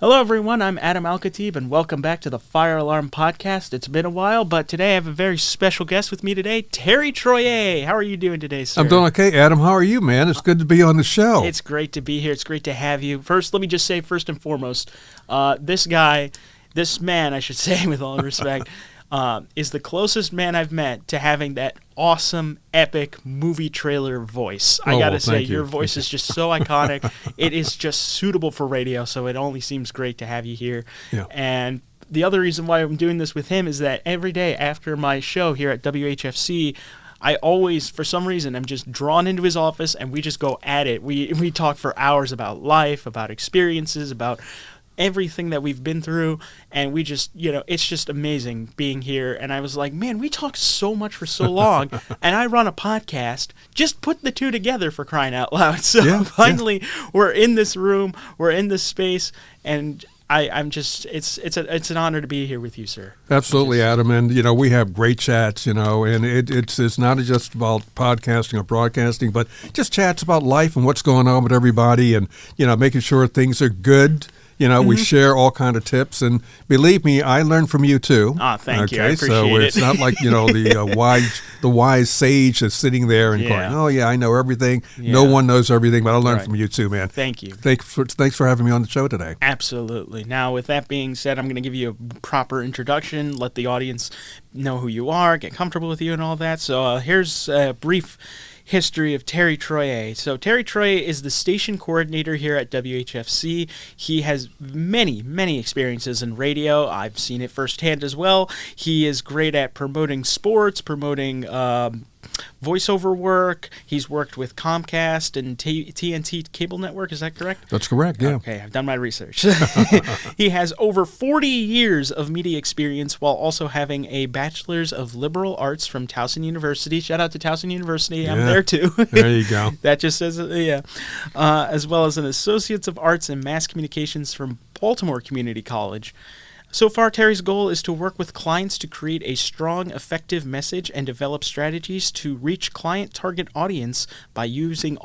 Hello, everyone. I'm Adam Al-Khatib, and welcome back to the FireAlarm podcast. It's been a while, but today I have a very special guest with me today, Terry Trouyet. How are you doing today, sir? I'm doing okay, Adam. How are you, man? It's good to be on the show. It's great to be here. It's great to have you. First, let me just say, first and foremost, this man, I should say, with all respect, is the closest man I've met to having that awesome, epic movie trailer voice. I gotta say, your voice is just so iconic. It is just suitable for radio, so it only seems great to have you here. Yeah. And the other reason why I'm doing this with him is that every day after my show here at WHFC, I always, for some reason, I'm just drawn into his office, and we just go at it. We talk for hours about life, about experiences, about everything that we've been through, and we just, it's just amazing being here. And I was like, man, we talked so much for so long, and I run a podcast. Just put the two together, for crying out loud. So finally, we're in this room, we're in this space, and I'm just, it's an honor to be here with you, sir. Absolutely, Adam. And, we have great chats, and it's not just about podcasting or broadcasting, but just chats about life and what's going on with everybody, and, making sure things are good. We share all kind of tips, and believe me, I learn from you too. Thank you. I appreciate so it. It's not like the wise sage that's sitting there and going, "Oh yeah, I know everything." Yeah. No one knows everything, but I learn from you too, man. Thank you. Thanks for having me on the show today. Absolutely. Now, with that being said, I'm going to give you a proper introduction, let the audience know who you are, get comfortable with you, and all that. So here's a brief history of Terry Trouyet. So Terry Trouyet is the station coordinator here at WHFC. He has many experiences in radio. I've seen it firsthand as well. He is great at promoting sports, promoting voiceover work. He's worked with Comcast and TNT cable network. Is that correct? That's correct, yeah. Okay, I've done my research. He has over 40 years of media experience while also having a Bachelor's of Liberal Arts from Towson University. Shout out to Towson University. I'm there too. There you go. That just says, as well as an Associates of Arts in Mass Communications from Baltimore Community College. So far, Terry's goal is to work with clients to create a strong, effective message and develop strategies to reach client target audience by utilizing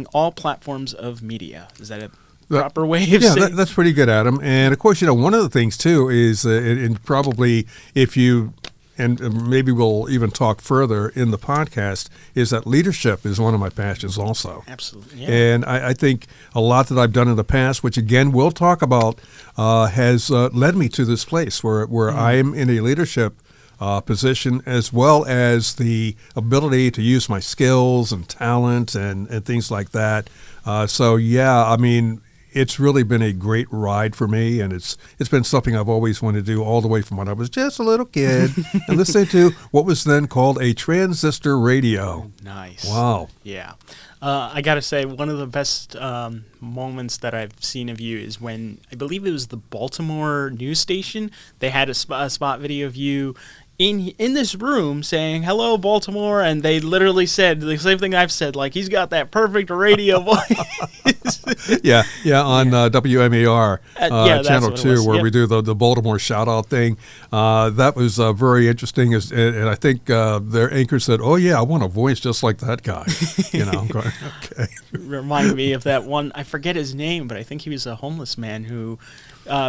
all platforms of media. Is that a proper way of saying? Yeah, that's pretty good, Adam. And of course, one of the things too is, and probably if you, and maybe we'll even talk further in the podcast, is that leadership is one of my passions also. Absolutely. Yeah. And I think a lot that I've done in the past, which again we'll talk about, has led me to this place where I'm in a leadership position, as well as the ability to use my skills and talent and things like that. It's really been a great ride for me, and it's been something I've always wanted to do all the way from when I was just a little kid and listening to what was then called a transistor radio. Nice. Wow. Yeah. I got to say, one of the best moments that I've seen of you is when, I believe it was the Baltimore news station, they had a spot video of you in this room saying, "Hello, Baltimore," and they literally said the same thing I've said, like, he's got that perfect radio voice. On WMAR Channel 2, where we do the Baltimore shout-out thing. That was very interesting, and I think their anchor said, "Oh, yeah, I want a voice just like that guy." I'm going, okay. Reminded me of that one, I forget his name, but I think he was a homeless man who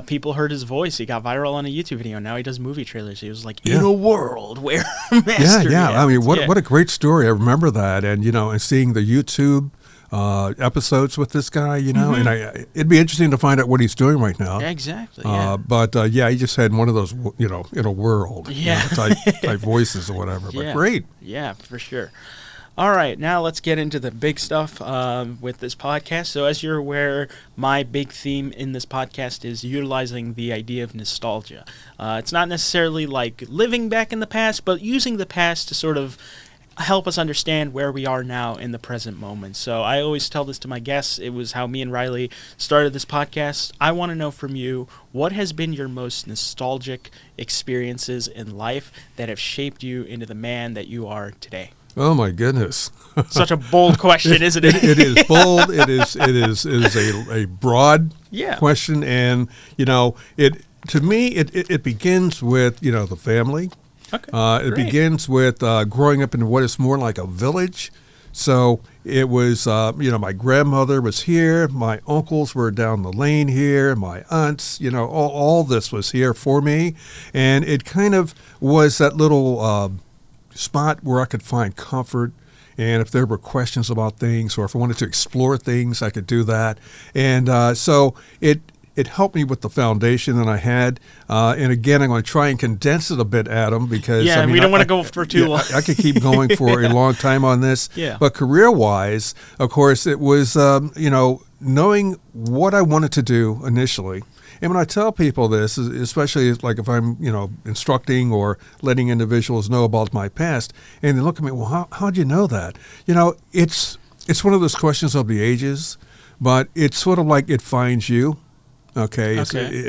people heard his voice. He got viral on a YouTube video. Now he does movie trailers. He was like, in a world where master. Yeah. I mean, what a great story. I remember that, and and seeing the YouTube episodes with this guy, and it'd be interesting to find out what he's doing right now. Yeah, exactly. Yeah. He just had one of those, in a world, type voices or whatever. But great. Yeah, for sure. All right, now let's get into the big stuff with this podcast. So as you're aware, my big theme in this podcast is utilizing the idea of nostalgia. It's not necessarily like living back in the past, but using the past to sort of help us understand where we are now in the present moment. So I always tell this to my guests. It was how me and Riley started this podcast. I want to know from you, what has been your most nostalgic experiences in life that have shaped you into the man that you are today? Oh my goodness! Such a bold question, isn't it? It is bold. It is a broad question, and to me it begins with the family. Okay. It begins with growing up in what is more like a village, So it was, my grandmother was here, my uncles were down the lane here, my aunts, all this was here for me. And it kind of was that little spot where I could find comfort. And if there were questions about things or if I wanted to explore things, I could do that. And so it helped me with the foundation that I had. And again, I'm going to try and condense it a bit, Adam, because we don't want to go for too long. I could keep going for a long time on this. Yeah. But career-wise, of course, it was, knowing what I wanted to do initially. And when I tell people this, especially like if I'm, instructing or letting individuals know about my past, and they look at me, well, how'd you know that? It's one of those questions of the ages, but it's sort of like it finds you. Okay.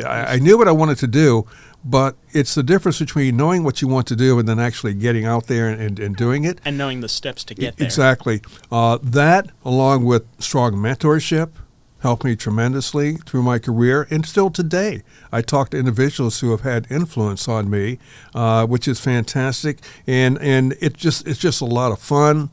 I knew what I wanted to do, but it's the difference between knowing what you want to do and then actually getting out there and doing it. And knowing the steps to get there. Exactly. That, along with strong mentorship, helped me tremendously through my career. And still today, I talk to individuals who have had influence on me, which is fantastic. And it's just a lot of fun,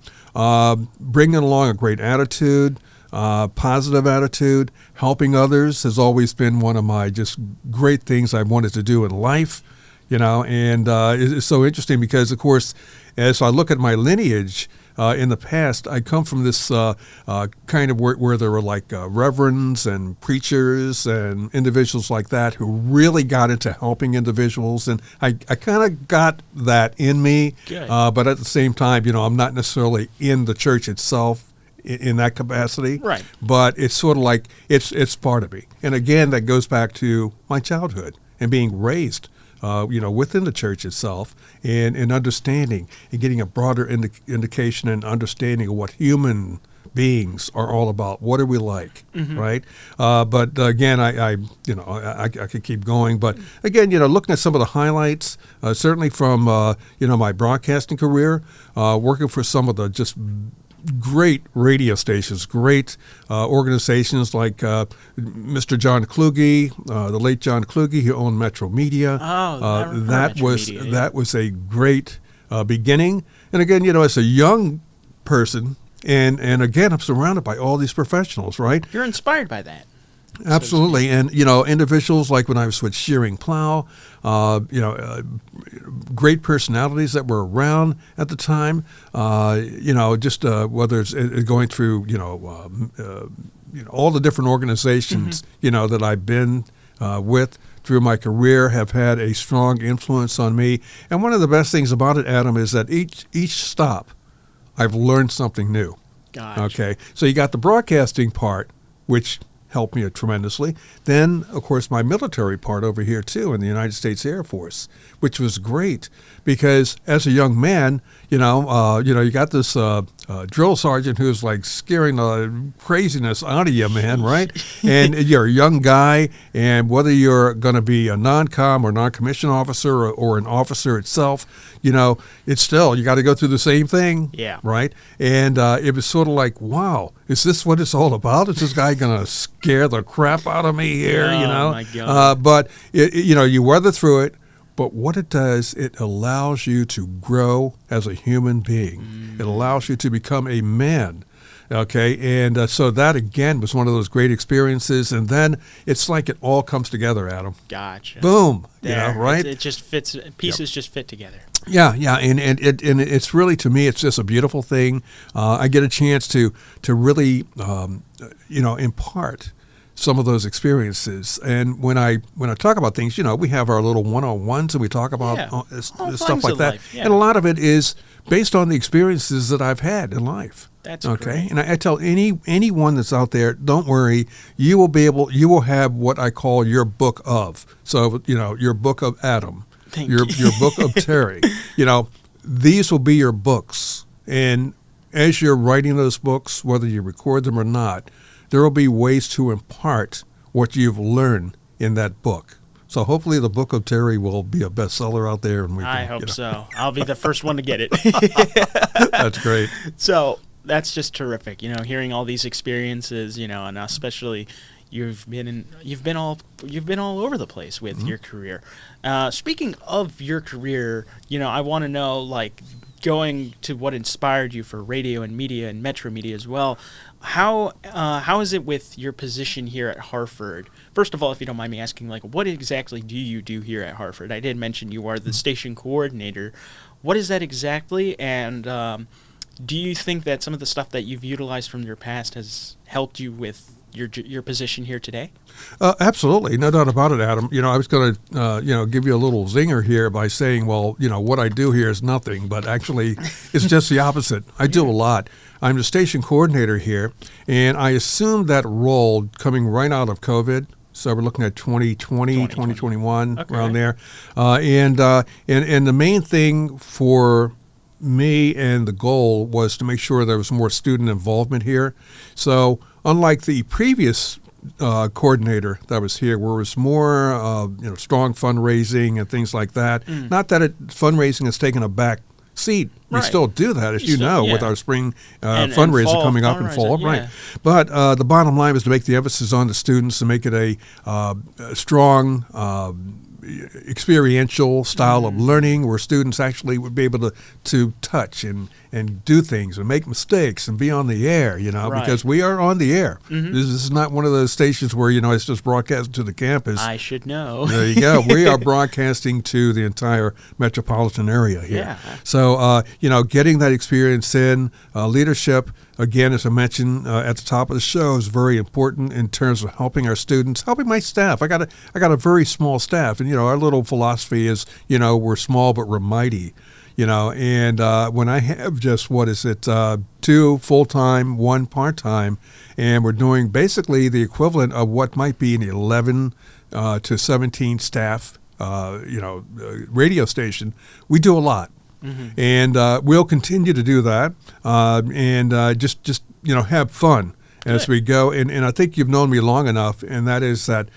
bringing along a great attitude. Positive attitude, helping others has always been one of my just great things I wanted to do in life, and it's so interesting because, of course, as I look at my lineage in the past, I come from this kind of where there were like reverends and preachers and individuals like that who really got into helping individuals, and I kind of got that in me, but at the same time, I'm not necessarily in the church itself in that capacity, right? But it's sort of like it's part of me, and again, that goes back to my childhood and being raised, within the church itself, and understanding and getting a broader indication and understanding of what human beings are all about. What are we like, right? But again, I could keep going, but again, looking at some of the highlights, certainly from my broadcasting career, working for some of the just great radio stations, great organizations like Mr. John Kluge, the late John Kluge, who owned Metro Media. That was a great beginning. And again, as a young person, and again, I'm surrounded by all these professionals, right? You're inspired by that. Absolutely. And, individuals like when I was with Shearing Plow, great personalities that were around at the time, just whether it's going through, all the different organizations, that I've been with through my career have had a strong influence on me. And one of the best things about it, Adam, is that each stop, I've learned something new. Gotcha. Okay. So you got the broadcasting part, which helped me tremendously. Then, of course, my military part over here, too, in the United States Air Force, which was great because as a young man, you got this drill sergeant who's like scaring the craziness out of you, man, right? And you're a young guy, and whether you're going to be a non-com or non-commissioned officer or an officer itself, it's still, you got to go through the same thing, right? And it was sort of like, wow, is this what it's all about? Is this guy going to scare the crap out of me here, my God. But, you weather through it. But what it does, it allows you to grow as a human being. It allows you to become a man, okay? And so that, again, was one of those great experiences. And then it's like it all comes together, Adam. Gotcha. Boom, there. Right? It just fits. Pieces just fit together. Yeah, and it's really, to me, it's just a beautiful thing. I get a chance to really, impart some of those experiences. And when I talk about things, we have our little one-on-ones and we talk about stuff like that. Yeah. And a lot of it is based on the experiences that I've had in life. That's okay. Great. And I tell anyone that's out there, don't worry, you will have what I call your book of. So, your book of Adam, your book of Terry. These will be your books. And as you're writing those books, whether you record them or not, there will be ways to impart what you've learned in that book. So hopefully the book of Terry will be a bestseller out there. And I hope so. I'll be the first one to get it. That's great. So that's just terrific, hearing all these experiences, and especially, You've been all over the place with your career. Speaking of your career, I want to know, like, going to what inspired you for radio and media and Metro Media as well. How is it with your position here at Harford? First of all, if you don't mind me asking, like, what exactly do you do here at Harford? I did mention you are the station coordinator. What is that exactly? And do you think that some of the stuff that you've utilized from your past has helped you with your position here today? Absolutely, no doubt about it, Adam. I was going to, give you a little zinger here by saying, well, what I do here is nothing, but actually it's just the opposite. I do a lot. I'm the station coordinator here, and I assumed that role coming right out of COVID. So we're looking at 2020, 2021, okay, around there. And the main thing for me and the goal was to make sure there was more student involvement here. So unlike the previous coordinator that was here, where it was more strong fundraising and things like that. Not that fundraising has taken a back seat. We still do that, as you know, with our spring fundraiser coming up in fall. Yeah. Right. But the bottom line was to make the emphasis on the students and make it a strong experiential style of learning where students actually would be able to touch and do things and make mistakes and be on the air, because we are on the air. This is not one of those stations where, it's just broadcast to the campus. I should know. There you go. We are broadcasting to the entire metropolitan area here. Yeah. So, getting that experience in leadership, again, as I mentioned at the top of the show, is very important in terms of helping our students, helping my staff. I got a very small staff, and our little philosophy is, we're small but we're mighty. And when I have just, 2 full-time, 1 part-time, and we're doing basically the equivalent of what might be an 11 to 17 staff, radio station, we do a lot. And we'll continue to do that, and just have fun as we go. And I think you've known me long enough, and that is that,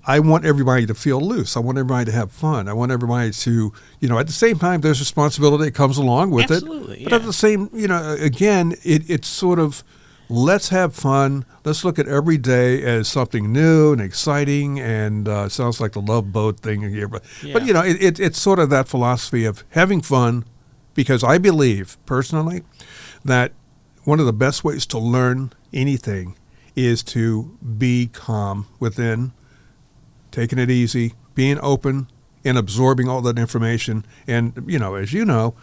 I want everybody to feel loose. I want everybody to have fun. I want everybody to, at the same time, there's responsibility that comes along with it. Absolutely, but at the same, again, it's sort of, let's have fun. Let's look at every day as something new and exciting, and sounds like the Love Boat thing here. But it's sort of that philosophy of having fun, because I believe, personally, that one of the best ways to learn anything is to be calm within, taking it easy, being open, and absorbing all that information. And, as you know,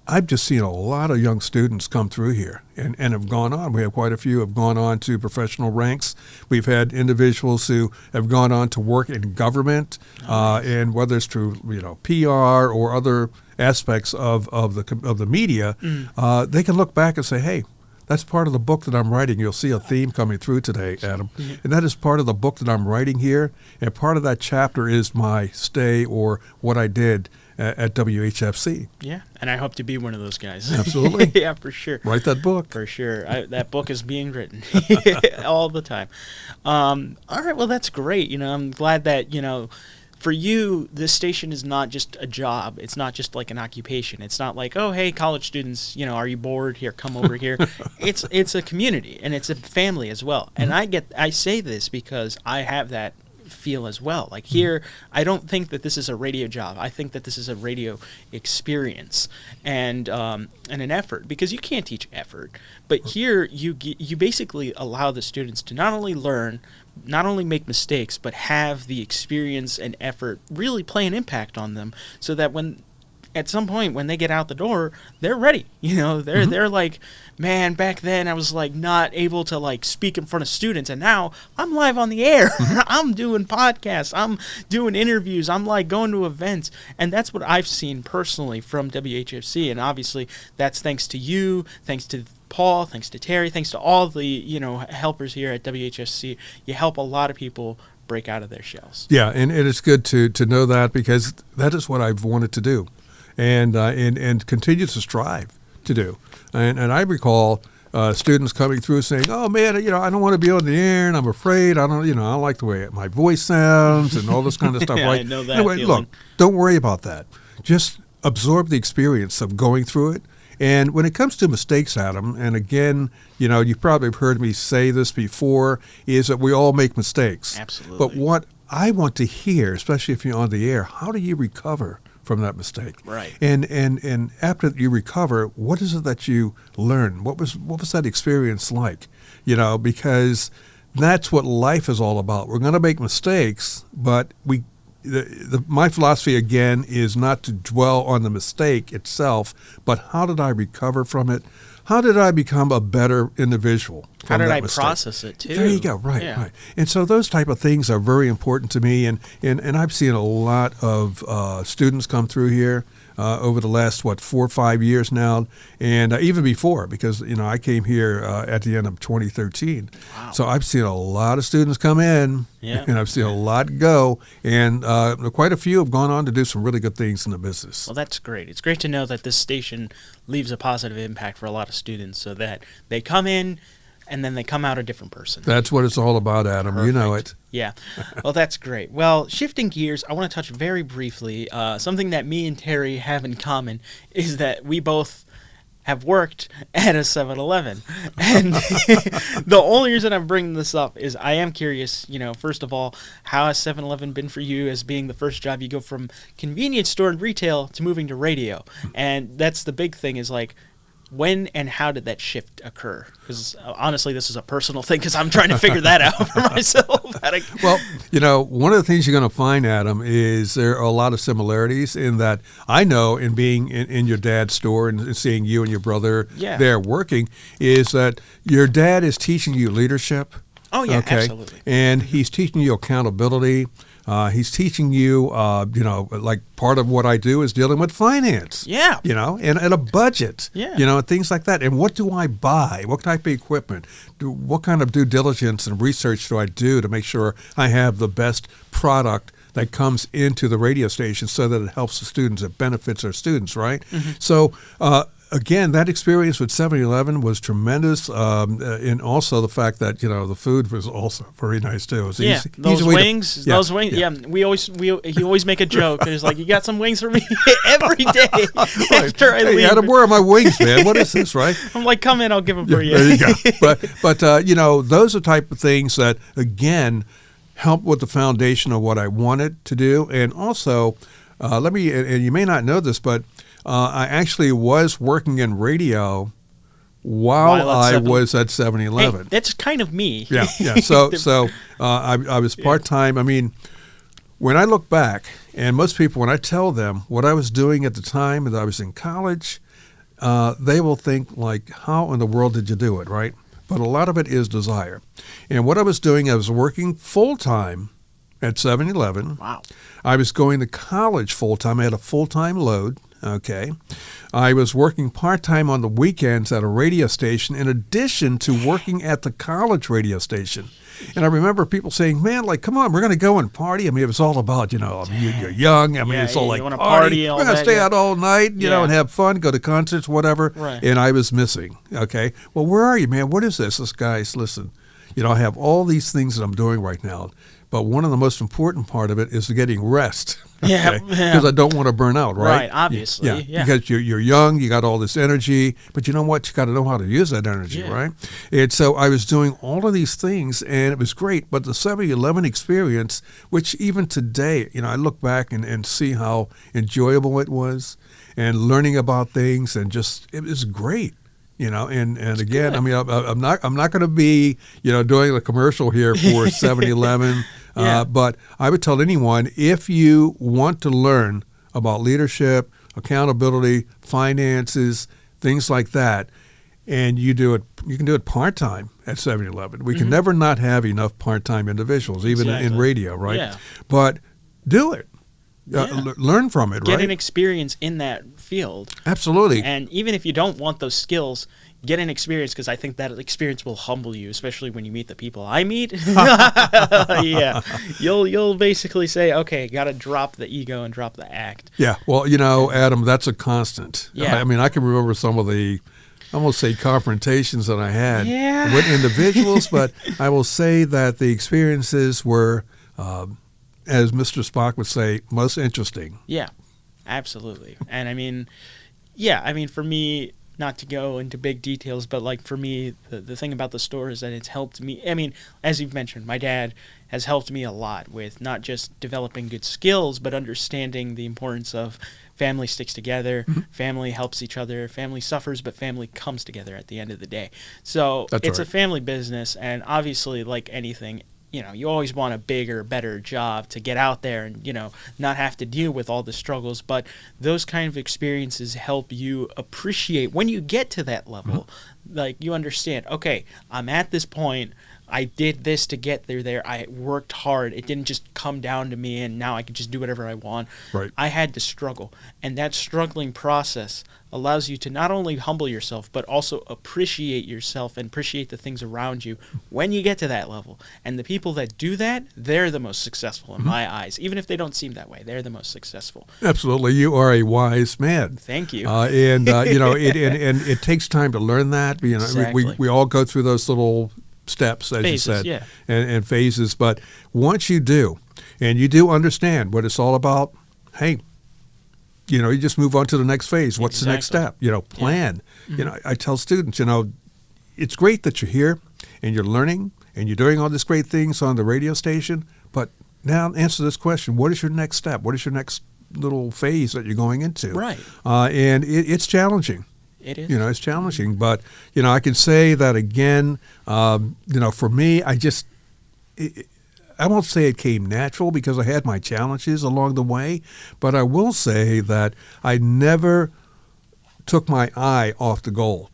I've just seen a lot of young students come through here and have gone on. We have quite a few have gone on to professional ranks. We've had individuals who have gone on to work in government, and whether it's through PR or other aspects of the media, they can look back and say, hey, that's part of the book that I'm writing. You'll see a theme coming through today, Adam. And that is part of the book that I'm writing here. And part of that chapter is my stay or what I did at WHFC. Yeah, and I hope to be one of those guys. Absolutely. Yeah, for sure. Write that book. For sure. That book is being written all the time. All right, well, that's great. I'm glad that, for you, this station is not just a job. It's not just like an occupation. It's not like, oh, hey, college students, are you bored? Here, come over here. It's a community, and it's a family as well. And I say this because I have that feel as well. Like here, I don't think that this is a radio job. I think that this is a radio experience and an effort, because you can't teach effort. But here, you basically allow the students to not only learn, not only make mistakes, but have the experience and effort really play an impact on them, so that at some point when they get out the door, they're ready. They're like, man, back then I was like not able to like speak in front of students, and now I'm live on the air. I'm doing podcasts, I'm doing interviews, I'm like going to events, and that's what I've seen personally from WHFC. And obviously that's thanks to you, thanks to Paul, thanks to Terry, thanks to all the helpers here at WHFC. You help a lot of people break out of their shells. Yeah, and it is good to know that, because that is what I've wanted to do, and continue to strive to do. And I recall students coming through saying, "Oh man, I don't want to be on the air, and I'm afraid. I don't like the way my voice sounds and all this kind of stuff." Yeah, right? I know that anyway, feeling. Look, don't worry about that. Just absorb the experience of going through it, And when it comes to mistakes, Adam, and again, you've probably heard me say this before, is that we all make mistakes. Absolutely. But what I want to hear, especially if you're on the air, how do you recover from that mistake? Right. And after you recover, what is it that you learn? What was that experience like? Because that's what life is all about. We're going to make mistakes, but my philosophy, again, is not to dwell on the mistake itself, but how did I recover from it? How did I become a better individual How from did that I mistake? process it, too? There you go. Right, Yeah. right. And so those type of things are very important to me, and I've seen a lot of students come through here over the last, 4 or 5 years now, and even before, because, I came here at the end of 2013. Wow. So I've seen a lot of students come in, Yeah. and I've seen a lot go, and quite a few have gone on to do some really good things in the business. Well, that's great. It's great to know that this station leaves a positive impact for a lot of students so that they come in and then they come out a different person. That's what it's all about, Adam. Perfect. You know it. Yeah. Well, that's great. Well, shifting gears, I want to touch very briefly. Something that me and Terry have in common is that we both have worked at a 7-Eleven. And the only reason I'm bringing this up is I am curious, first of all, how has 7-Eleven been for you as being the first job? You go from convenience store and retail to moving to radio. And that's the big thing is like, when and how did that shift occur? Because honestly, this is a personal thing because I'm trying to figure that out for myself. Well, one of the things you're going to find, Adam, is there are a lot of similarities in that I know in being in your dad's store and seeing you and your brother there working is that your dad is teaching you leadership. Oh, yeah, absolutely. And he's teaching you accountability. He's teaching you, like part of what I do is dealing with finance. Yeah. And a budget. Yeah. And things like that. And what do I buy? What type of equipment? What kind of due diligence and research do I do to make sure I have the best product that comes into the radio station so that it helps the students, it benefits our students, right? Mm-hmm. So, again, that experience with 7-Eleven was tremendous, and also the fact that the food was also very nice too. It was easy, those wings. Yeah, he always make a joke. It's like, you got some wings for me every day after I leave. Hey, Adam, where are my wings, man? What is this, right? I'm like, come in, I'll give them for you. There you go. But those are type of things that again help with the foundation of what I wanted to do, and also and you may not know this, but I actually was working in radio while I was at 7-Eleven. Hey, that's kind of me. Yeah. So I was part-time. I mean, when I look back, and most people, when I tell them what I was doing at the time that I was in college, they will think like, how in the world did you do it, right? But a lot of it is desire. And what I was doing, I was working full-time at 7-Eleven. Wow. I was going to college full-time. I had a full-time load. Okay. I was working part-time on the weekends at a radio station in addition to working at the college radio station. And I remember people saying, man, like, come on, we're going to go and party. I mean, it was all about, you're young. I mean, it's all like, you want to party we're going to stay out all night, and have fun, go to concerts, whatever. Right. And I was missing. Okay. Well, where are you, man? What is this? This guy's, listen, I have all these things that I'm doing right now. But one of the most important part of it is getting rest. Yeah. Because I don't want to burn out, right? Right, obviously. Yeah. Because you're young, you got all this energy, but you know what? You got to know how to use that energy, right? And so I was doing all of these things, and it was great. But the 7-Eleven experience, which even today, I look back and see how enjoyable it was, and learning about things, and just it was great. And again, good. I mean, I'm not going to be, doing a commercial here for 7-Eleven, but I would tell anyone, if you want to learn about leadership, accountability, finances, things like that, and you can do it part-time at 7-Eleven. We can never not have enough part-time individuals, even in radio, right? Yeah. But do it. Learn from it, right? Get an experience in that field. Absolutely. And even if you don't want those skills, get an experience, because I think that experience will humble you, especially when you meet the people I meet. Yeah. You'll basically say, okay, got to drop the ego and drop the act. Yeah. Well, Adam, that's a constant. Yeah. I mean, I can remember some of the, I won't say confrontations that I had with individuals, but I will say that the experiences were, as Mr. Spock would say, most interesting. Yeah, absolutely. And I mean, for me, not to go into big details, but like for me, the thing about the store is that it's helped me. I mean, as you've mentioned, my dad has helped me a lot with not just developing good skills, but understanding the importance of family sticks together, family helps each other, family suffers, but family comes together at the end of the day. So it's a family business, and obviously, like anything, you always want a bigger, better job to get out there and, not have to deal with all the struggles. But those kind of experiences help you appreciate when you get to that level. Like, you understand, okay, I'm at this point. I did this to get there. I worked hard. It didn't just come down to me and now I can just do whatever I want. Right. I had to struggle. And that struggling process allows you to not only humble yourself, but also appreciate yourself and appreciate the things around you when you get to that level. And the people that do that, they're the most successful in my eyes. Even if they don't seem that way, they're the most successful. Absolutely. You are a wise man. Thank you. It takes time to learn that. Exactly. We all go through those little steps, as phases, you said, yeah. and phases. But once you do, and you do understand what it's all about, hey, you just move on to the next phase. What's the next step? Plan. Yeah. I tell students, it's great that you're here and you're learning and you're doing all these great things on the radio station, but now answer this question. What is your next step? What is your next little phase that you're going into? Right. And it's challenging. It is. It's challenging, but I can say that again. For me, I won't say it came natural because I had my challenges along the way, but I will say that I never took my eye off the goal.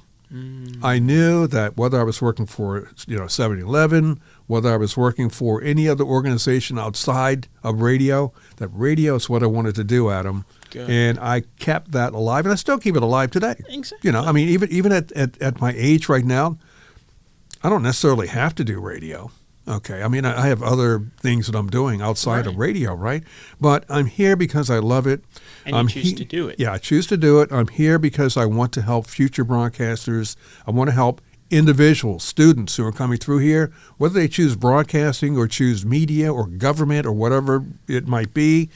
I knew that whether I was working for 7-Eleven, whether I was working for any other organization outside of radio, that radio is what I wanted to do, Adam. Good. And I kept that alive, and I still keep it alive today. Exactly. Even at my age right now, I don't necessarily have to do radio. Okay, I have other things that I'm doing outside of radio, right? But I'm here because I love it. And you choose to do it. Yeah, I choose to do it. I'm here because I want to help future broadcasters. I want to help individuals, students who are coming through here, whether they choose broadcasting or choose media or government or whatever it might be,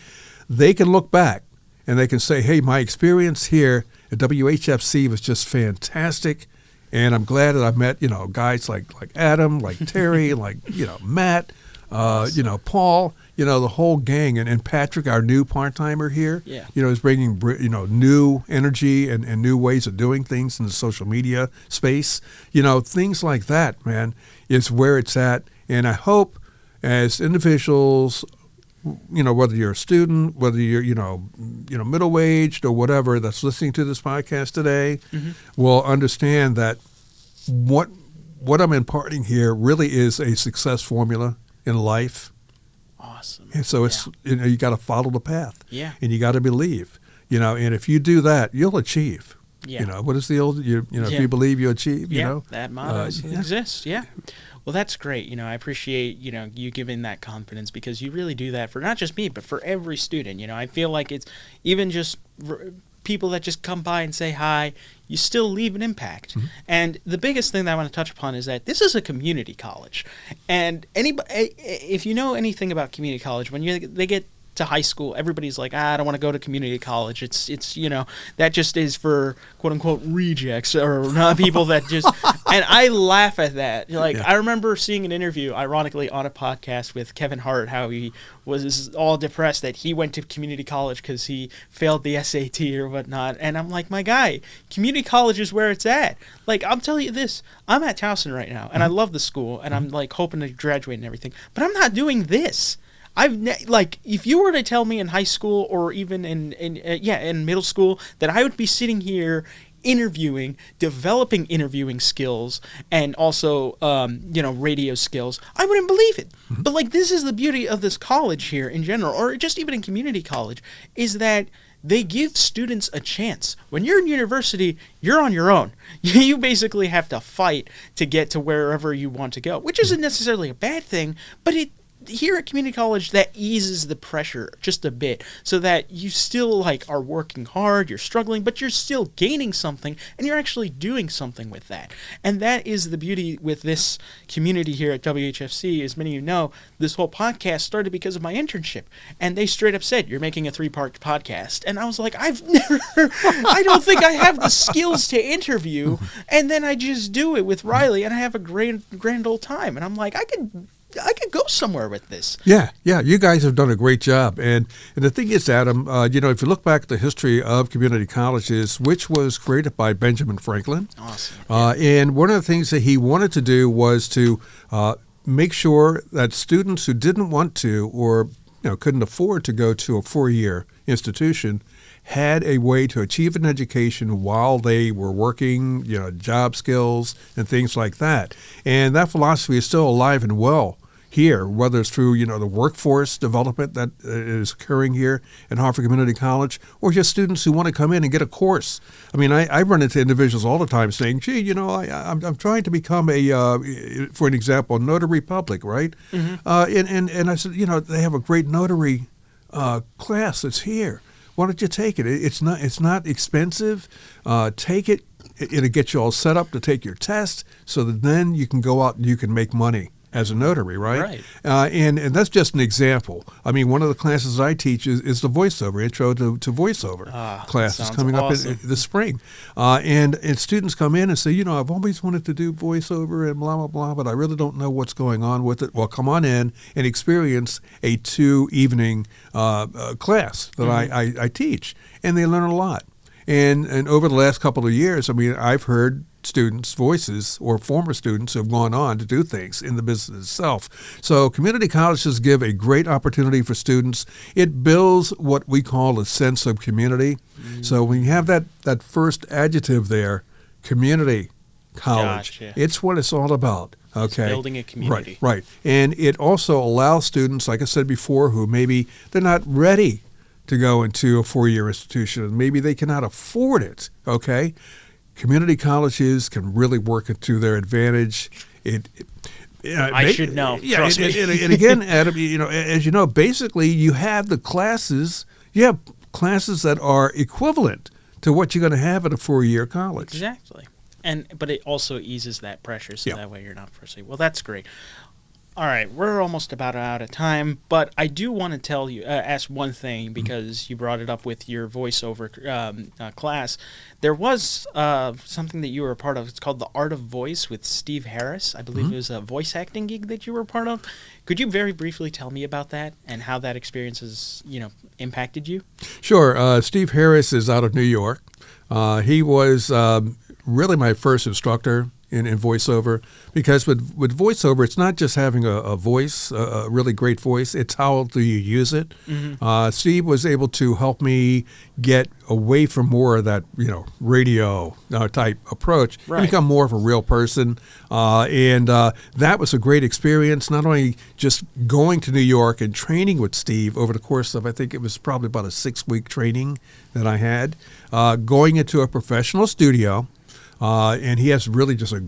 they can look back and they can say, hey, my experience here at WHFC was just fantastic. And I'm glad that I've met, guys like Adam, like Terry, like, Matt, Paul, the whole gang. And Patrick, our new part-timer here, is bringing, new energy and new ways of doing things in the social media space. Things like that, man, is where it's at. And I hope as individuals, whether you're a student, whether you're, middle-aged or whatever that's listening to this podcast today, will understand that what I'm imparting here really is a success formula in life. Awesome. And so it's, you got to follow the path. Yeah. And you got to believe, and if you do that, you'll achieve. Yeah. What is the old, if you believe, you achieve, that motto exists. Yeah. Well, that's great. I appreciate, you giving that confidence because you really do that for not just me, but for every student. I feel like it's even just people that just come by and say hi, you still leave an impact. And the biggest thing that I want to touch upon is that this is a community college. And anybody, if you know anything about community college, when they get to high school, everybody's like, I don't want to go to community college. It's that just is for quote unquote rejects or not people that just, and I laugh at that. I remember seeing an interview, ironically, on a podcast with Kevin Hart, how he was all depressed that he went to community college because he failed the SAT or whatnot. And I'm like, my guy, community college is where it's at. I'll tell you this, I'm at Towson right now and I love the school and I'm hoping to graduate and everything, but I'm not doing this. If you were to tell me in high school or even in middle school that I would be sitting here interviewing, developing interviewing skills and also, radio skills, I wouldn't believe it. But this is the beauty of this college here in general, or just even in community college, is that they give students a chance. When you're in university, you're on your own. You basically have to fight to get to wherever you want to go, which isn't necessarily a bad thing, but here at community college, that eases the pressure just a bit, so that you still like are working hard, you're struggling, but you're still gaining something, and you're actually doing something with that. And that is the beauty with this community here at WHFC. As many of you know, this whole podcast started because of my internship, and they straight up said, "You're making a 3-part podcast," and I was like, I don't think I have the skills to interview, and then I just do it with Riley, and I have a grand old time, and I'm like, I could go somewhere with this. Yeah, you guys have done a great job. And the thing is, Adam, if you look back at the history of community colleges, which was created by Benjamin Franklin. Awesome. And one of the things that he wanted to do was to make sure that students who didn't want to or couldn't afford to go to a 4-year institution had a way to achieve an education while they were working, job skills and things like that. And that philosophy is still alive and well here, whether it's through, the workforce development that is occurring here at Hartford Community College, or just students who want to come in and get a course. I mean, I run into individuals all the time saying, gee, I'm trying to become for an example, a notary public, right? Mm-hmm. And I said, they have a great notary class that's here. Why don't you take it? It's not expensive. Take it. It'll get you all set up to take your test, so that then you can go out and you can make money as a notary, right? And that's just an example. I mean, one of the classes I teach is the voiceover, intro to voiceover class. Is coming awesome. up in the spring. And students come in and say, I've always wanted to do voiceover and blah, blah, blah, but I really don't know what's going on with it. Well, come on in and experience a 2-evening class that I teach, and they learn a lot. And over the last couple of years, I mean, I've heard students' voices or former students who have gone on to do things in the business itself. So community colleges give a great opportunity for students. It builds what we call a sense of community. So when you have that first adjective there, community college, Gotcha. It's what it's all about. Okay. It's building a community. Right. And it also allows students, like I said before, who maybe they're not ready to go into a 4-year institution, and maybe they cannot afford it, okay? Community colleges can really work it to their advantage. I should know. Trust me. And again, Adam, as you know, basically you have classes that are equivalent to what you're going to have at a 4-year college. Exactly. But it also eases that pressure, so that way you're not frustrated. Well, that's great. All right, we're almost about out of time, but I do want to tell you, ask one thing, because you brought it up with your voiceover class. There was something that you were a part of. It's called The Art of Voice with Steve Harris. I believe it was a voice acting gig that you were a part of. Could you very briefly tell me about that and how that experience has, impacted you? Sure. Steve Harris is out of New York. He was really my first instructor in voiceover, because with voiceover, it's not just having a voice, a really great voice, it's how do you use it. Mm-hmm. Steve was able to help me get away from more of that, radio type approach, and become more of a real person. And that was a great experience, not only just going to New York and training with Steve over the course of, I think it was probably about a 6-week training that I had, going into a professional studio. And he has really just a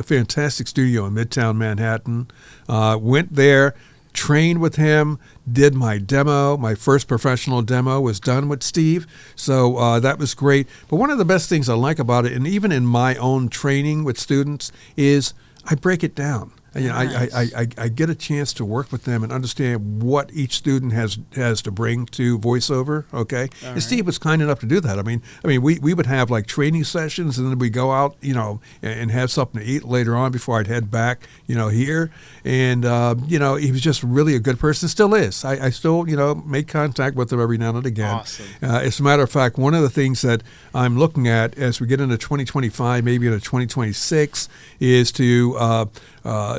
fantastic studio in Midtown Manhattan. Went there, trained with him, did my demo. My first professional demo was done with Steve. So that was great. But one of the best things I like about it, and even in my own training with students, is I break it down. Nice. I get a chance to work with them and understand what each student has to bring to voiceover. Okay, and Steve was kind enough to do that. I mean, we would have like training sessions, and then we go out, and have something to eat later on before I'd head back, here. And he was just really a good person. Still is. I still make contact with him every now and again. Awesome. As a matter of fact, one of the things that I'm looking at as we get into 2025, maybe into 2026, is to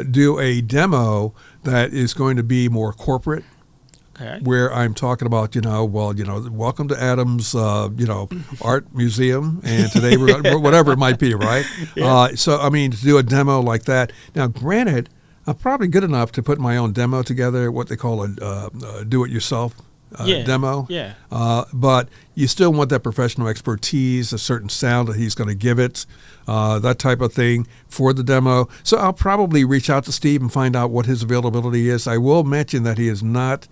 do a demo that is going to be more corporate, where I'm talking about, welcome to Adam's, art museum, and today we're whatever it might be, right? Yeah. So, to do a demo like that. Now, granted, I'm probably good enough to put my own demo together, what they call a do-it-yourself demo. Yeah. But you still want that professional expertise, a certain sound that he's going to give it, that type of thing for the demo. So I'll probably reach out to Steve and find out what his availability is. I will mention that he is not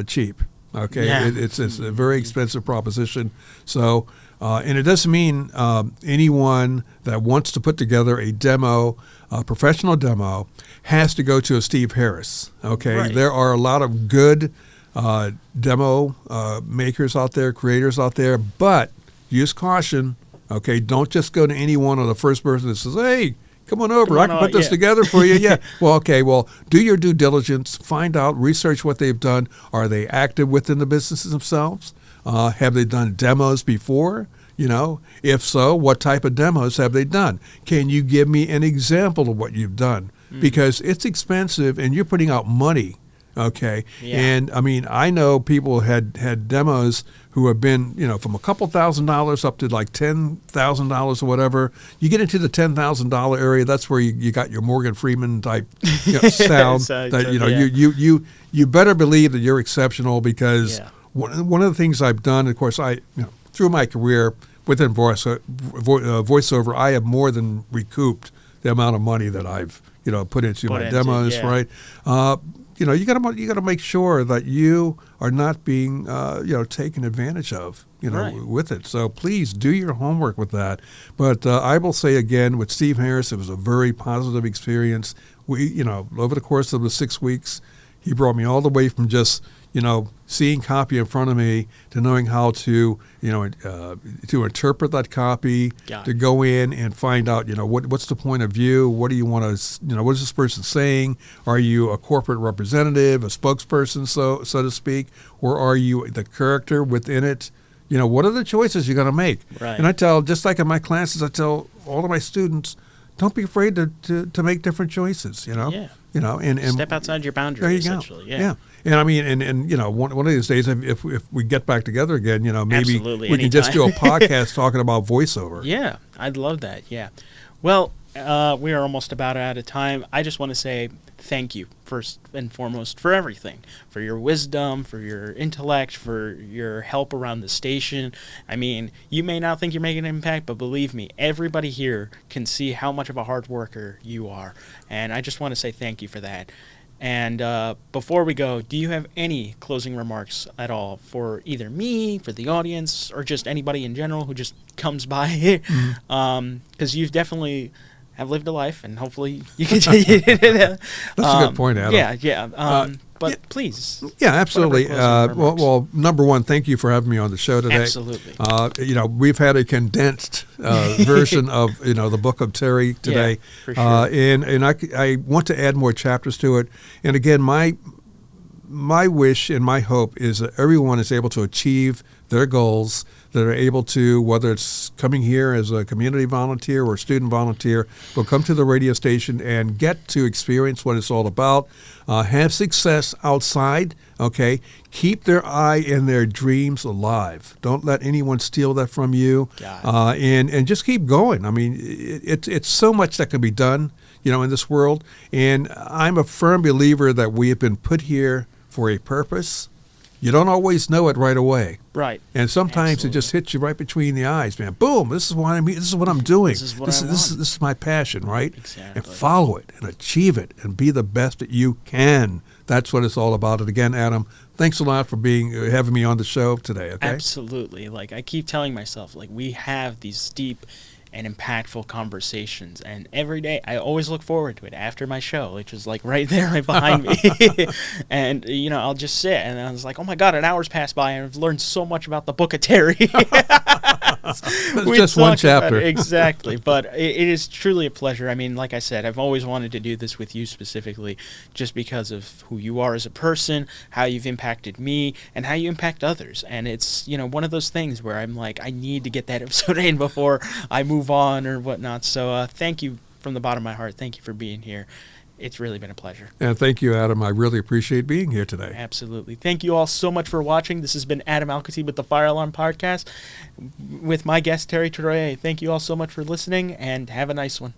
cheap. Okay, Yeah. It's a very expensive proposition. So, and it doesn't mean anyone that wants to put together a demo, a professional demo, has to go to a Steve Harris. Okay, Right. There are a lot of good demo makers out there, creators out there, but use caution. Okay, don't just go to anyone or the first person that says, "Hey, come on over. I can put this together for you." Yeah. Well, okay. Well, do your due diligence. Find out. Research what they've done. Are they active within the businesses themselves? Have they done demos before? If so, what type of demos have they done? Can you give me an example of what you've done? Because it's expensive and you're putting out money. Okay. Yeah. And I mean, I know people had demos who have been, from a couple $1,000s up to like $10,000 or whatever. You get into the $10,000 area, that's where you got your Morgan Freeman type sound. You better believe that you're exceptional because one of the things I've done, of course, through my career within voiceover, I have more than recouped the amount of money that I've put into my demos, right? You got to make sure that you are not being taken advantage of Right. with it. So please do your homework with that. But I will say again, with Steve Harris, it was a very positive experience. We over the course of the 6 weeks, he brought me all the way from just seeing copy in front of me to knowing how to to interpret that copy, to go in and find out what's the point of view, what do you want to what is this person saying? Are you a corporate representative, a spokesperson, so to speak, or are you the character within it? What are the choices you're going to make? Right. And I tell, just like in my classes, I tell all of my students, don't be afraid to make different choices. Yeah. And step outside your boundary. There you essentially. go. Yeah. And I mean, and one of these days, if we get back together again, maybe Absolutely, we can just do a podcast talking about voiceover. Yeah, I'd love that. Yeah. Well, we are almost about out of time. I just want to say thank you, first and foremost, for everything, for your wisdom, for your intellect, for your help around the station. I mean, you may not think you're making an impact, but believe me, everybody here can see how much of a hard worker you are. And I just want to say thank you for that. And before we go, do you have any closing remarks at all for either me, for the audience, or just anybody in general who just comes by here? Because you've definitely have lived a life, and hopefully you continue. That's a good point, Adam. Yeah. But please. Yeah, absolutely. Well, number one, thank you for having me on the show today. Absolutely. We've had a condensed version of the book of Terry today, for sure. And I want to add more chapters to it. And again, my wish and my hope is that everyone is able to achieve their goals, that are able to, whether it's coming here as a community volunteer or student volunteer, will come to the radio station and get to experience what it's all about, have success outside, okay? Keep their eye and their dreams alive. Don't let anyone steal that from you. And just keep going. I mean, it's so much that can be done, in this world. And I'm a firm believer that we have been put here for a purpose. You don't always know it right away. Right. And sometimes it just hits you right between the eyes, man. Boom, this is what I mean. This is what I'm doing. This is what this is my passion, right? Exactly. And follow it and achieve it and be the best that you can. That's what it's all about. And again, Adam, thanks a lot for having me on the show today, okay? Absolutely. Like I keep telling myself, we have these deep and impactful conversations, and every day I always look forward to it after my show, which is right there, right behind me. And I'll just sit, and I was like, oh my god, an hour's passed by, and I've learned so much about the book of Terry. It's just one chapter. Exactly. But it is truly a pleasure. I mean, like I said, I've always wanted to do this with you specifically, just because of who you are as a person, how you've impacted me, and how you impact others. And it's one of those things where I'm like, I need to get that episode in before I move on or whatnot. So thank you from the bottom of my heart. Thank you for being here. It's really been a pleasure. And thank you, Adam. I really appreciate being here today. Absolutely. Thank you all so much for watching. This has been Adam Alcatee with the Fire Alarm Podcast with my guest, Terry Trouyet. Thank you all so much for listening, and have a nice one.